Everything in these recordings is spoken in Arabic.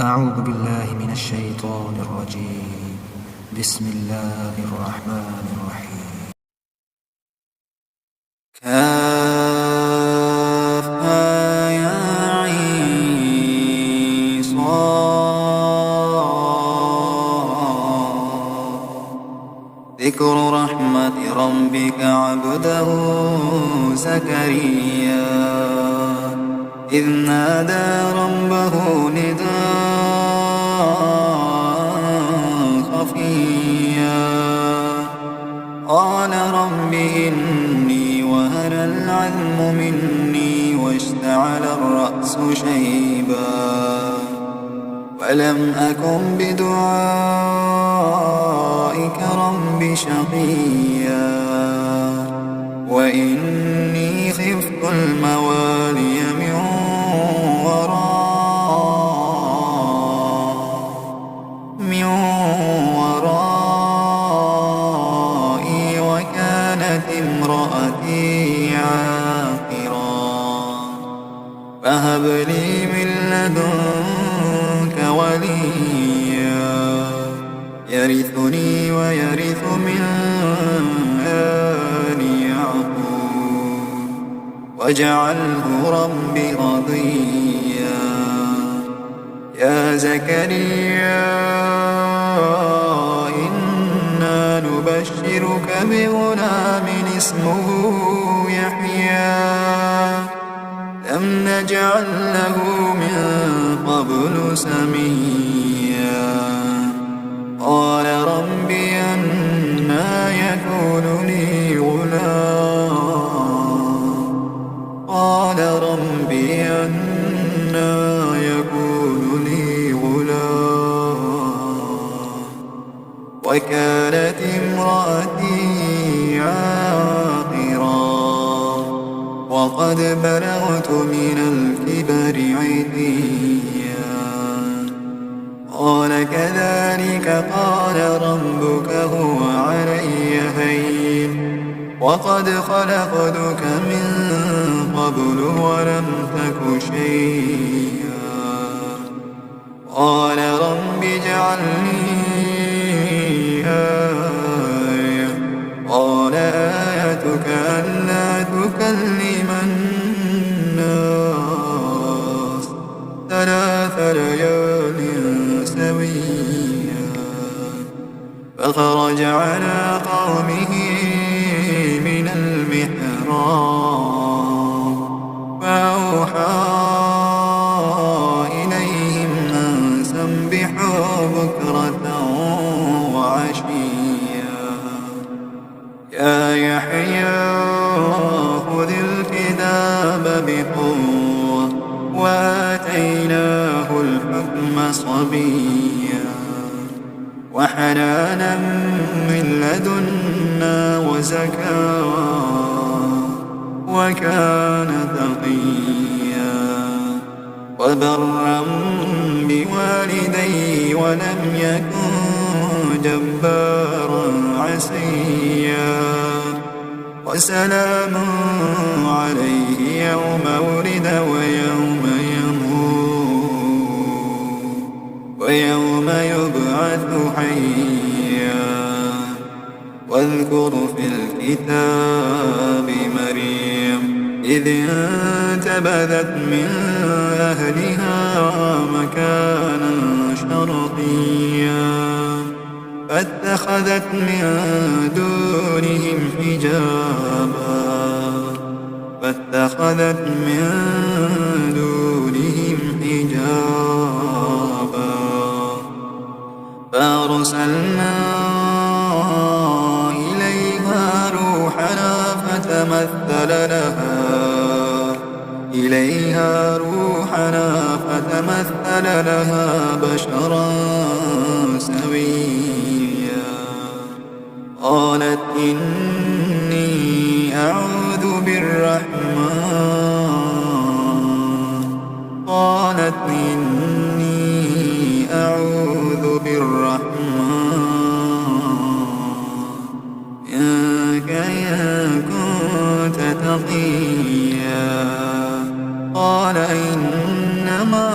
أعوذ بالله من الشيطان الرجيم. بسم الله الرحمن الرحيم. كافها يا عين صاد. ذكر رحمة ربك عبده زكريا إذ نادى ربه نداء خفيا قال رب إني وهن العظم مني واشتعل الرأس شيبا ولم أكن بدعائك رب شقيا وإني خفت الموالي من ورائي وكانت امرأتي عاقرا فهب لي من لدنك وليا يرثني ويرث من آل يعقوب واجعله رب رضيا يا زكريا إنا نبشرك بغلام اسمه يحيى لم نجعل له من قبل سميا قال رب أنى يكون لي غلام قال رب أنى يكون لي غلام وكانت امرأتي عاقرا وقد بلغت من الكبر عتيا قال كذلك قال ربك هو علي هين وقد خلقتك من قبل ولم تك شيئا قال رب اجعل لي آية قال آيتك ألا تكلم الناس 3 ليال سويا فخرج على قومه من المحراب فأوحى إليهم أن سبحوا بكرة وعشيا يا يحيى خذ الكتاب بقوة وآتيناه الحكم صبيا وحنانا من لدنا وزكاة وكان تقيا وبرا بوالديه ولم يكن جبارا عصيا وسلام عليه يوم ولد ويوم يموت ويوم يبعث حيا واذكر في الكتاب مريم إذ انتبذت من أهلها مكانا شرقيا فاتخذت من دونهم حجابا فأرسلنا إليها روحنا فتمثل لها بشرا سويا قالت إني أعوذ بالرحمن منك إن كنت تقيا قال إنما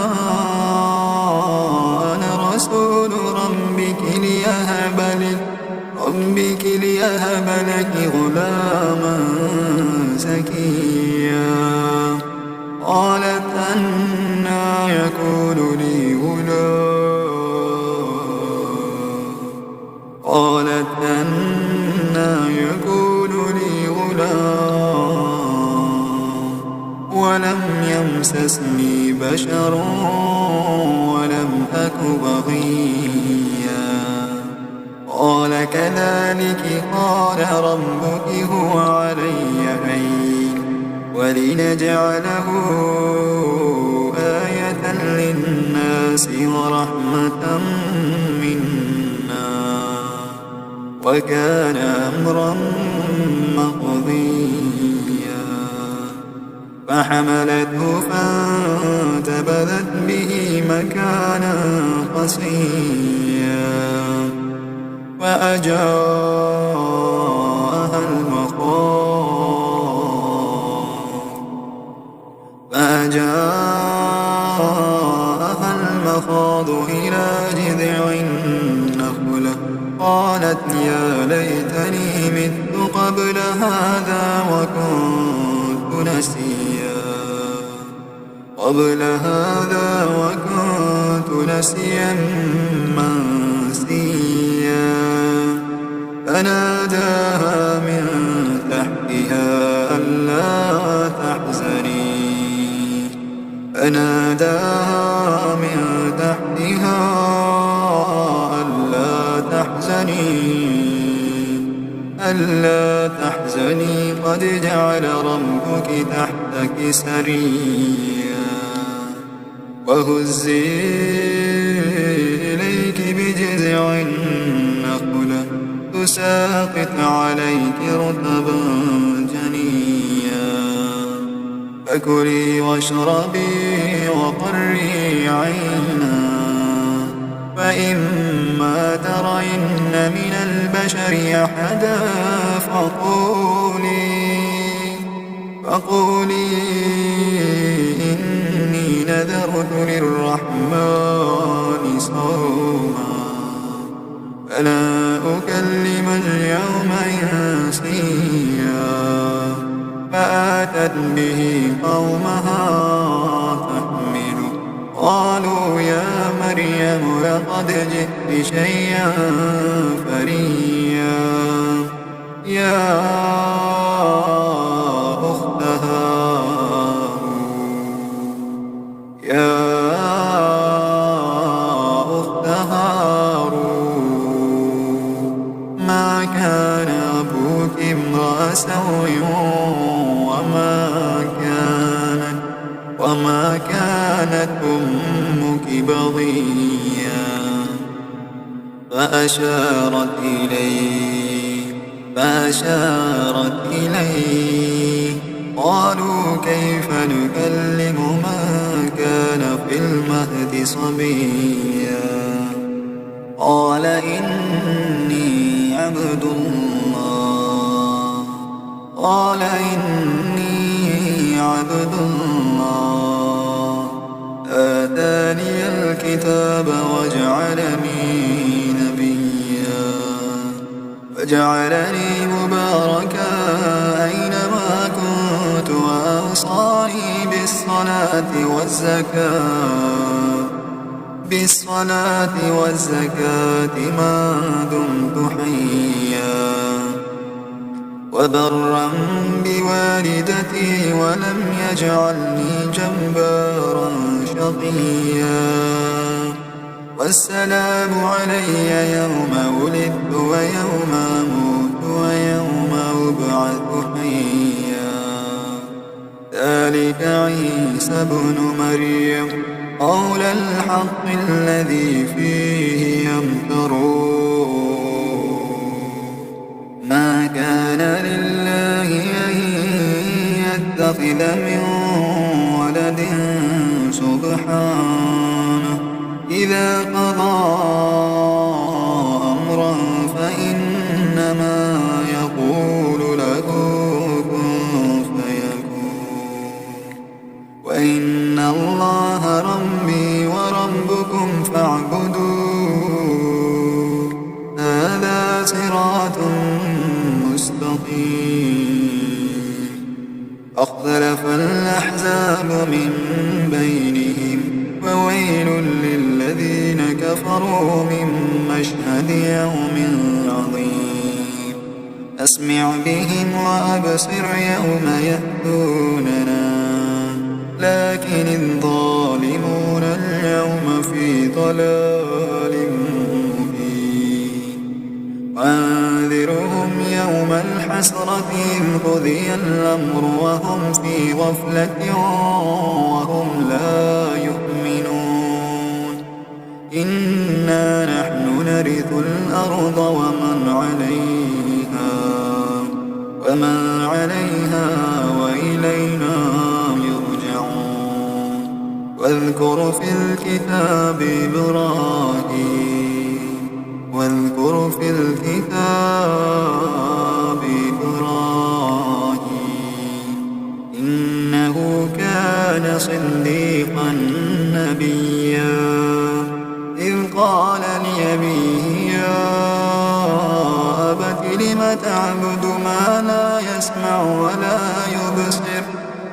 أك بغيا قال كذلك قال ربك هو علي هين ولنجعله آية للناس ورحمة منا وكان أمرا مقضيا فحملته فانتبذت به مكانا قصيا فأجاءها المخاض إلى جذع النخلة قالت يا ليتني مت قبل هذا وكنت نسيا منسيا فناداها من تحتها ألا تحزني قد جعل ربك تحتك سريا وهزي إليك بجذع النخلة تساقط عليك رطبا جنيا فكلي واشربي وقري عينا فإما ترين من البشر أحدا فقولي إني نذرت للرحمن صوما فلا أكلم اليوم إنسيا فآتت به قومها تحمله قالوا يا مريم لقد جئت شيئا فريا يا أخت هارون ما كان أبوك امرأ سوء وما كانت أمك بغيا فأشارت إليه قالوا كيف نكلم من كان في المهد صبيا قال إني عبد الله آتاني الكتاب وجعلني مباركا أينما كنت وأوصاني بالصلاة والزكاة ما دمت حيا وبرا بوالدتي ولم يجعلني جبارا شقيا والسلام علي يوم ولدت ويوم أموت ويوم أبعث حيا ذلك عيسى ابن مريم قول الحق الذي فيه يمترون ما كان لله أن يتخذ من ولد سبحانه إذا قضى أمرا فإنما يقول له كن فيكون وإن الله ربي وربكم فاعبدوه هذا صراط مستقيم فاختلف الأحزاب من بينهم وويل للذين كفروا من مشهد يوم عظيم أسمع بهم وأبصر يوم يأتوننا لكن الظالمون اليوم اليوم في ضلال مبين وأنذرهم يوم الحسرة إذ قضي الأمر وهم في غفلة وهم لا يؤمنون إنا نحن نرث الأرض ومن عليها وإلينا يرجعون واذكر في الكتاب إبراهيم إنه كان صديقا نبيا إذ قال لأبيه يا أبت لم تعبد ما لا يسمع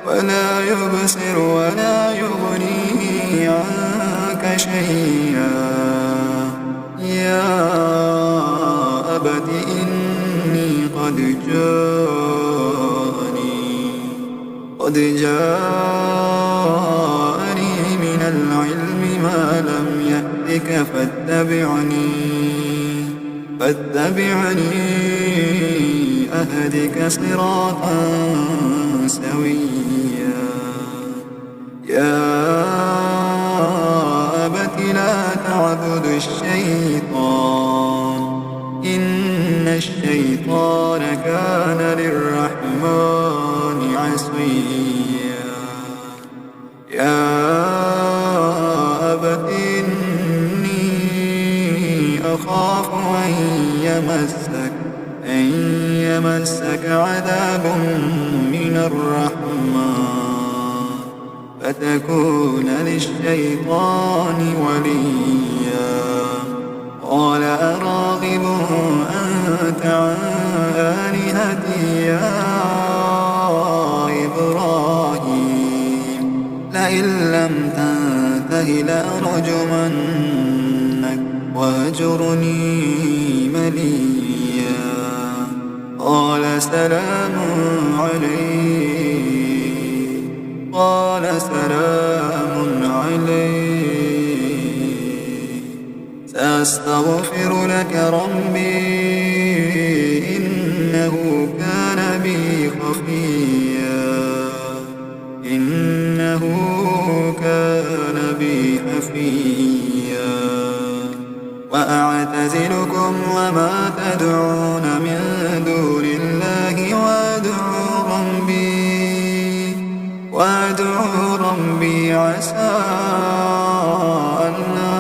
ولا يبصر ولا يغني عنك شيئا يا أبت إني قد جاءني من العلم ما لم يأتك فاتبعني أهدك صراطا سويا يا أبت لا تعبد الشيطان إن الشيطان كان للرحمن عصيا يا أبت إني أخاف أن يمسك عذاب من الرحمن فتكون للشيطان وليا قال أراغب أنت عن آلهتي يا إبراهيم لئن لم تنته لأرجمنك واهجرني مليا قال سلام عليك سأستغفر لك ربي إنه كان بي حفيا وأعتزلكم وما تدعون من دون الله وأدعو ربي عسى ألا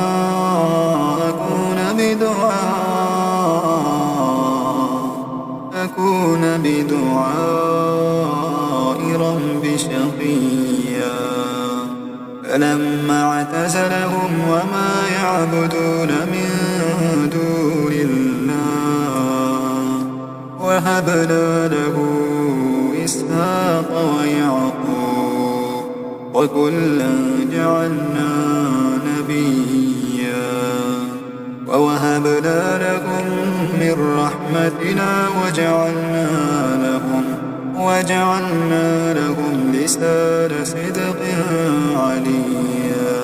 أكون بدعاء ربي شقيا فلما اعتزلهم وما يعبدون من دون الله وهبنا له إسحاق ويعقوب وكلا جعلنا نبيا ووهبنا لهم من رحمتنا وجعلنا لهم لسان صدق عليا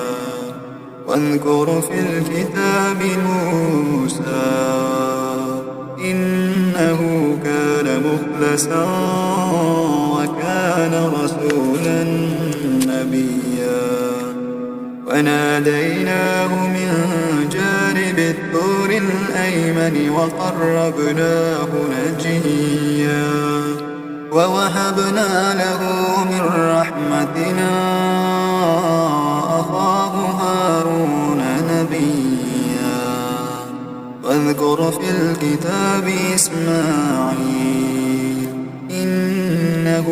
واذكر في الكتاب موسى إنه كان مخلصا وكان رسولا نبيا وناديناه من جانب الطور الأيمن وقربناه نجيا ووهبنا له من رحمتنا أخاه هارون نبيا واذكر في الكتاب إسماعيل إنه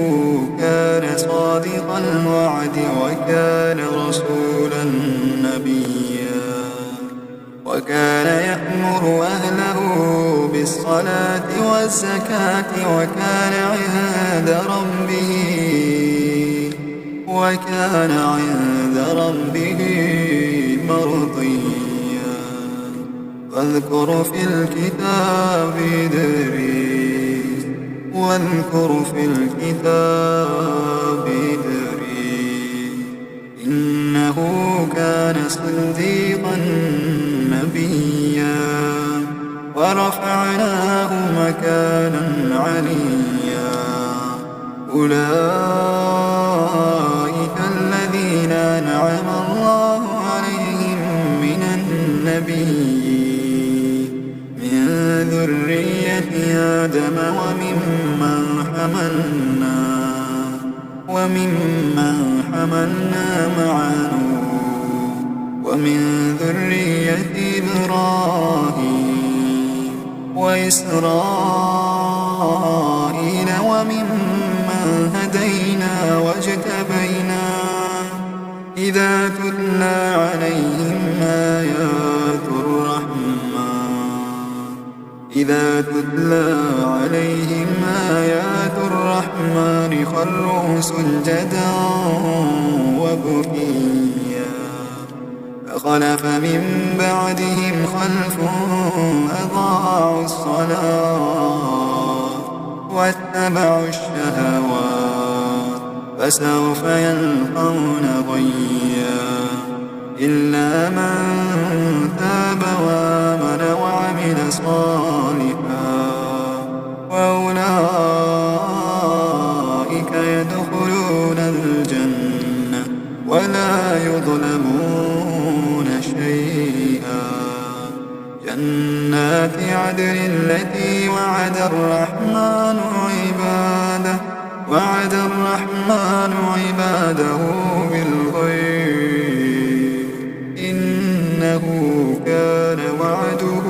كان صادق الوعد وكان رسولا نبيا وكان يأمر أهله بالصلاة والزكاة وكان عند ربه مرضيا واذكر في الكتاب إدريس إنه كان صديقا نبيا ورفعناه مكانا عليا أولئك الذين أنعم الله عليهم من النبيين من ذرية آدم وممن حملنا مع نوح ومن ذرية إبراهيم وإسرائيل وممن هدينا واجتبينا إذا تتلى عليهم آيات الرحمن خروا سجدا وبكيا فخلف من بعدهم خلف أضاعوا الصلاة واتبعوا الشهوات فسوف يلقون غيا إلا من تاب وآمن وعمل صالحا وأولئك يدخلون الجنة ولا يظلمون شيئا جنات عدن التي وعد الرحمن عباده بالغيب إنه كان وعده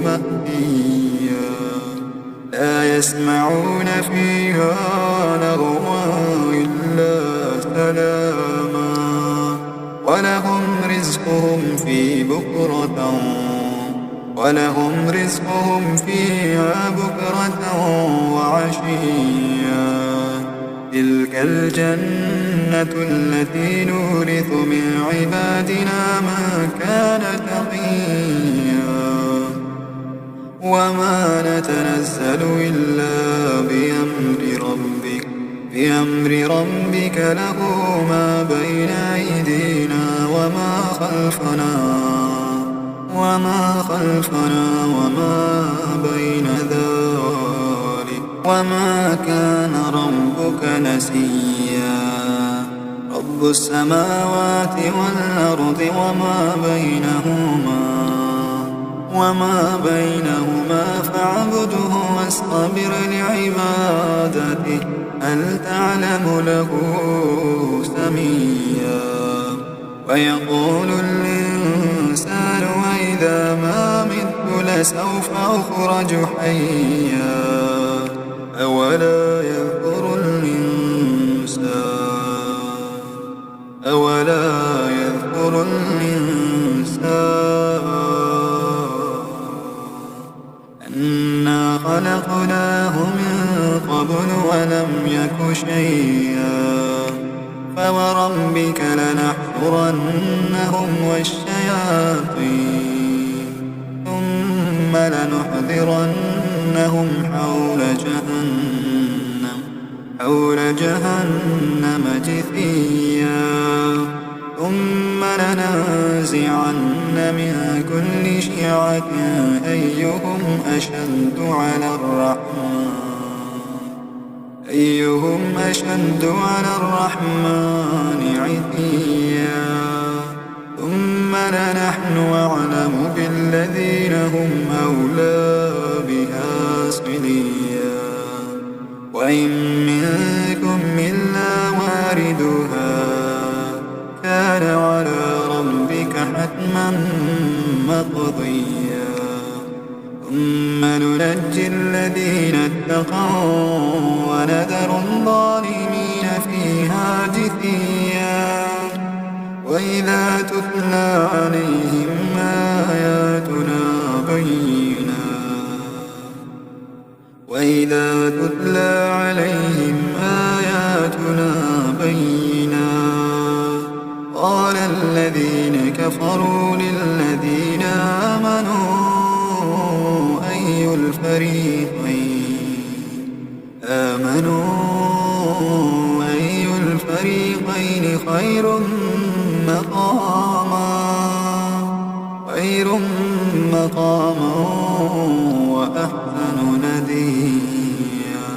مأتيا لا يسمعون فيها لغوا إلا سلاما ولهم رزقهم فيها بكرة وعشيا تلك الجنة التي نورث من عبادنا من كان تقيا وما نتنزل إلا بأمر ربك له ما بين أيدينا وما خلفنا وما بين ذلك وما كان ربك نسيا رب السماوات والأرض وما بينهما فاعبده واصطبر لعبادته هل تعلم له سميا ويقول الإنسان وإذا ما مت لسوف أخرج حيا أولا يذكر الإنسان أنا خلقناه من قبل ولم يك شيئا فوربك لنحشرنهم والشياطين ثم لنحضرنهم حول جهنم جثيا ثم لننزعن من كل شيعة أيهم أشد على الرحمن عتيا ثم لنحن أعلم بالذين هم أولى بها صليا وإن منكم إلا واردها كان على ربك حتما مقضيا ثم ننجي الذين اتقوا ونذر الظالمين فيها جثيا وإذا تتلى عليهم آياتنا بينات قال الذين كفروا للذين آمنوا أي الفريقين خير خير مقاما وأحسن نديا.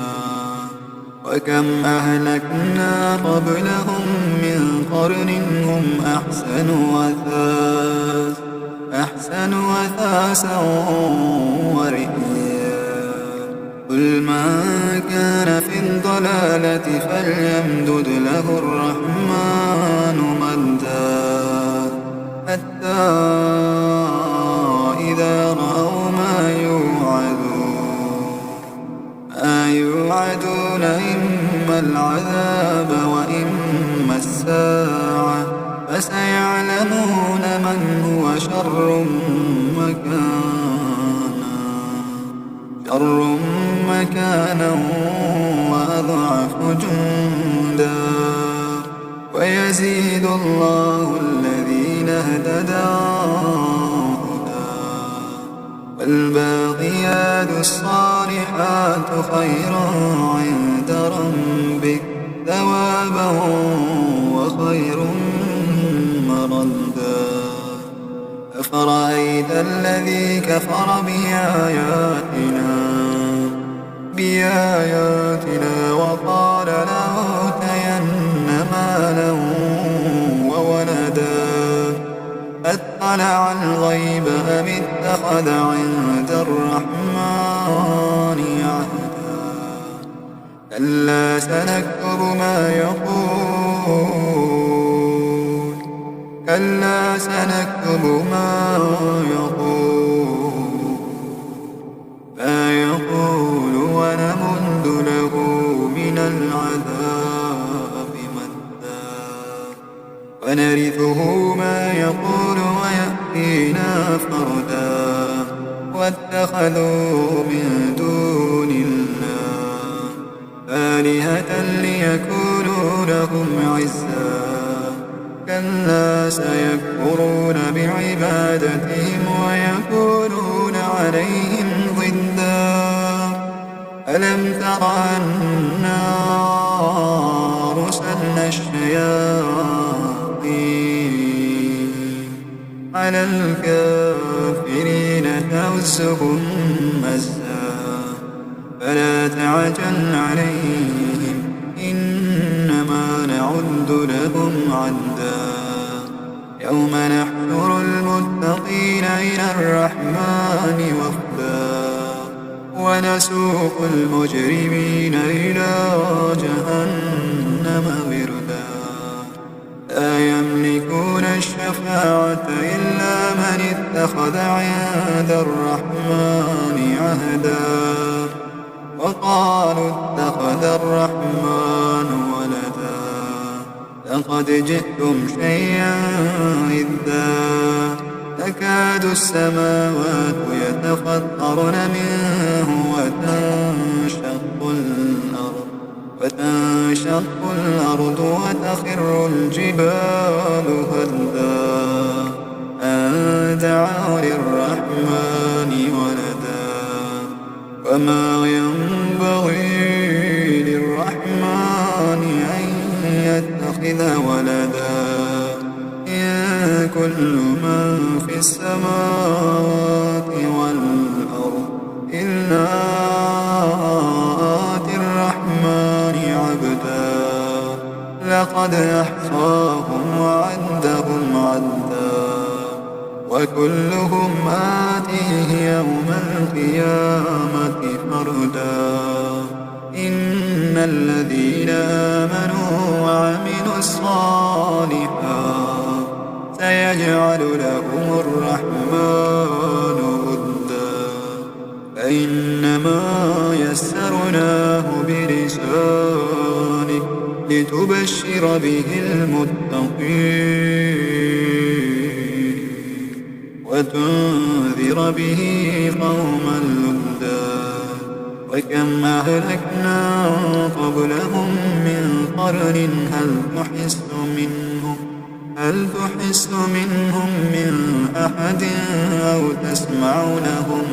وكم أهلكنا قبلهم من قرن هم أحسن أثاثا ورئيا. قل من كان في الضلالة فليمدد له الرحمن مدا حتى إذا رأوا ما يوعدون إما العذاب وإما الساعة فسيعلمون من هو شر مكانا وأضعف جندا. ويزيد الله الذين اهتدوا والباقيات الصالحات خير عند ربك ثوابا وخير مردا. أفرأيت الذي كفر بآياتنا وقال لأوتين مالا وولدا أطلع الغيب أم اتخذ عند الرحمن عهدا. كلا سنكتب ما يقول ونمد له من العذاب مدا. ونرثه ما يقول ويأتينا فردا. واتخذوا من دون الله آلهة ليكونوا لهم عزا. كلا سيكفرون بعبادتهم ويكونون عليهم ضدا. ألم تر أنا أرسلنا الشياطين على الكافرين تؤزهم مزا. فلا تعجل عليهم إنما نعد لهم عدا. يوم نحشر المتقين إلى الرحمن وفدا. ونسوق المجرمين إلى جهنم وردا. لا يملكون الشفاعة إلا من اتخذ عند الرحمن عهدا. وقالوا اتخذ الرحمن ولدا. لقد جئتم شيئا إدا. تكاد السماوات يتفطرن منه وتنشق الأرض وتخر الجبال هدا أن دعوا للرحمن ولدا. وما ينبغي للرحمن أن يتخذ ولدا. إن كل من في السماوات والأرض إلا آتي الرحمن عبدا. لقد أحصاهم وعدهم عدا. وكلهم آتيه يوم القيامة فردا. إن الذين آمنوا وعملوا الصالحات سيجعل لهم الرحمن ودا. فإنما يسرناه بلسانك لتبشر به المتقين وتنذر به قوما لدا. وكم أهلكنا قبلهم من قرن هل تحس منهم من أحد أو تسمع لهم